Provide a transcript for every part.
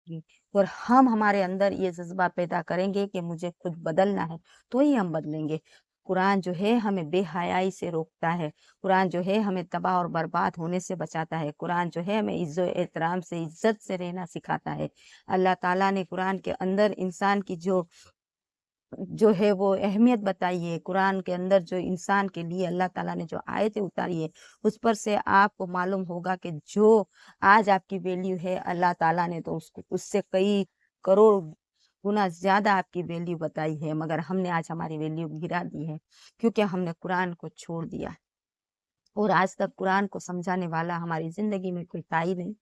گی اور ہم ہمارے اندر یہ جذبہ پیدا کریں گے کہ مجھے خود بدلنا ہے تو ہی ہم بدلیں گے۔ قرآن جو ہے ہمیں بے حیائی سے روکتا ہے، قرآن جو ہے ہمیں تباہ اور برباد ہونے سے بچاتا ہے، قرآن جو ہے ہمیں عزت و احترام سے عزت سے رہنا سکھاتا ہے۔ اللہ تعالیٰ نے قرآن کے اندر انسان کی جو ہے وہ اہمیت بتائی ہے، قرآن کے اندر جو انسان کے لیے اللہ تعالیٰ نے جو آیتیں اتاری ہے اس پر سے آپ کو معلوم ہوگا کہ جو آج آپ کی ویلیو ہے اللہ تعالیٰ نے تو اس سے کئی کروڑ گنا زیادہ آپ کی ویلیو بتائی ہے، مگر ہم نے آج ہماری ویلیو گرا دی ہے کیونکہ ہم نے قرآن کو چھوڑ دیا اور آج تک قرآن کو سمجھانے والا ہماری زندگی میں کوئی تھا ہی نہیں۔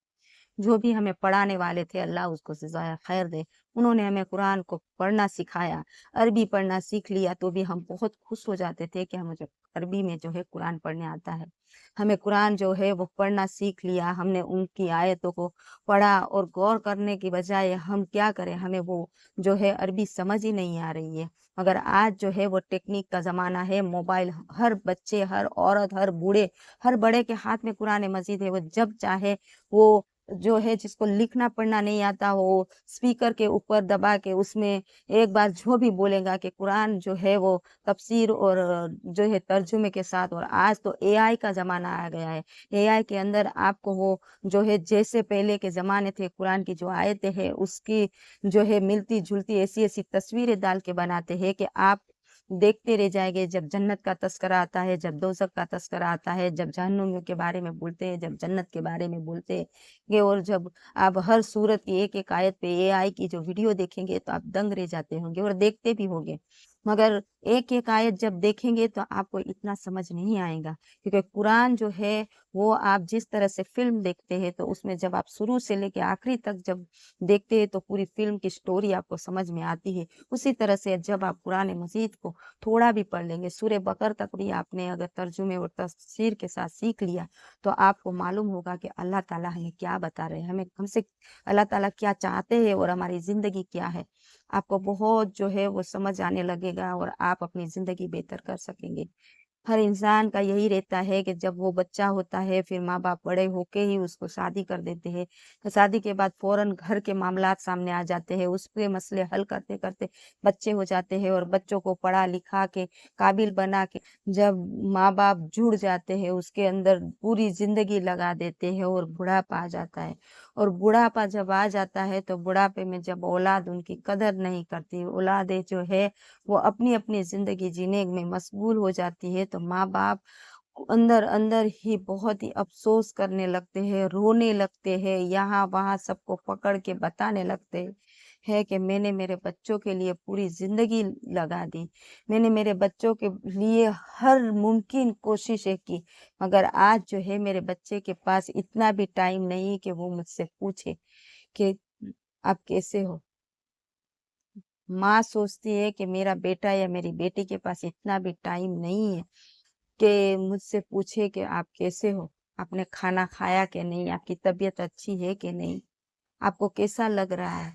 جو بھی ہمیں پڑھانے والے تھے اللہ اس کو جزائے خیر دے، انہوں نے ہمیں قرآن کو پڑھنا سکھایا، عربی پڑھنا سیکھ لیا تو بھی ہم بہت خوش ہو جاتے تھے کہ ہمیں عربی میں جو ہے قرآن پڑھنے آتا ہے۔ ہمیں قرآن جو ہے وہ پڑھنا سیکھ لیا، ہم نے ان کی آیتوں کو پڑھا اور غور کرنے کی بجائے ہم کیا کریں، ہمیں وہ جو ہے عربی سمجھ ہی نہیں آ رہی ہے۔ مگر آج جو ہے وہ ٹیکنیک کا زمانہ ہے، موبائل ہر بچے، ہر عورت، ہر بوڑھے، ہر بڑے کے ہاتھ میں قرآن مجید ہے، وہ جب چاہے وہ جو ہے جس کو لکھنا پڑھنا نہیں آتا وہ اسپیکر کے اوپر دبا کے اس میں ایک بار جو بھی بولے گا کہ قرآن جو ہے وہ تفسیر اور جو ہے ترجمے کے ساتھ۔ اور آج تو اے آئی کا زمانہ آ گیا ہے، اے آئی کے اندر آپ کو وہ جو ہے جیسے پہلے کے زمانے تھے قرآن کی جو آیتیں ہیں اس کی جو ہے ملتی جلتی ایسی ایسی تصویریں ڈال کے بناتے ہیں کہ آپ دیکھتے رہ جائیں گے۔ جب جنت کا تذکرہ آتا ہے، جب دوزخ کا تذکرہ آتا ہے، جب جہنمیوں کے بارے میں بولتے ہیں، جب جنت کے بارے میں بولتے ہیں گے، اور جب آپ ہر سورت کی ایک ایک آیت پہ اے آئی کی جو ویڈیو دیکھیں گے تو آپ دنگ رہ جاتے ہوں گے اور دیکھتے بھی ہوں گے، مگر ایک ایک آیت جب دیکھیں گے تو آپ کو اتنا سمجھ نہیں آئے گا کیونکہ قرآن جو ہے وہ آپ جس طرح سے فلم دیکھتے ہیں تو اس میں جب آپ شروع سے لے کے آخری تک جب دیکھتے ہیں تو پوری فلم کی سٹوری آپ کو سمجھ میں آتی ہے۔ اسی طرح سے جب آپ قرآن مجید کو تھوڑا بھی پڑھ لیں گے، سورہ بقرہ تک بھی آپ نے اگر ترجمے اور تفسیر کے ساتھ سیکھ لیا تو آپ کو معلوم ہوگا کہ اللہ تعالیٰ ہمیں کیا بتا رہے ہیں، ہم سے اللہ تعالیٰ کیا چاہتے ہیں اور ہماری زندگی کیا ہے۔ آپ کو بہت جو ہے وہ سمجھ آنے لگے گا اور آپ اپنی زندگی بہتر کر سکیں گے۔ ہر انسان کا یہی رہتا ہے کہ جب وہ بچہ ہوتا ہے پھر ماں باپ بڑے ہو کے ہی اس کو شادی کر دیتے ہیں، شادی کے بعد فوراً گھر کے معاملات سامنے آ جاتے ہیں، اس پہ مسئلے حل کرتے کرتے بچے ہو جاتے ہیں اور بچوں کو پڑھا لکھا کے قابل بنا کے جب ماں باپ جڑ جاتے ہیں اس کے اندر پوری زندگی لگا دیتے ہیں اور بڑھاپا آ جاتا ہے، اور بڑھاپا جب آ جاتا ہے تو بڑھاپے میں جب اولاد ان کی قدر نہیں کرتی، اولادیں جو ہے وہ اپنی اپنی زندگی جینے میں مشغول ہو جاتی ہے تو ماں باپ اندر اندر ہی بہت ہی افسوس کرنے لگتے ہیں، رونے لگتے ہیں، یہاں وہاں سب کو پکڑ کے بتانے لگتے ہیں کہ میں نے میرے بچوں کے لیے پوری زندگی لگا دی، میں نے میرے بچوں کے لیے ہر ممکن کوششیں کی، مگر آج جو ہے میرے بچے کے پاس اتنا بھی ٹائم نہیں کہ وہ مجھ سے پوچھے کہ آپ کیسے ہو۔ ماں سوچتی ہے کہ میرا بیٹا یا میری بیٹی کے پاس اتنا بھی ٹائم نہیں ہے کہ مجھ سے پوچھے کہ آپ کیسے ہو، آپ نے کھانا کھایا کہ نہیں، آپ کی طبیعت اچھی ہے کہ نہیں، آپ کو کیسا لگ رہا ہے۔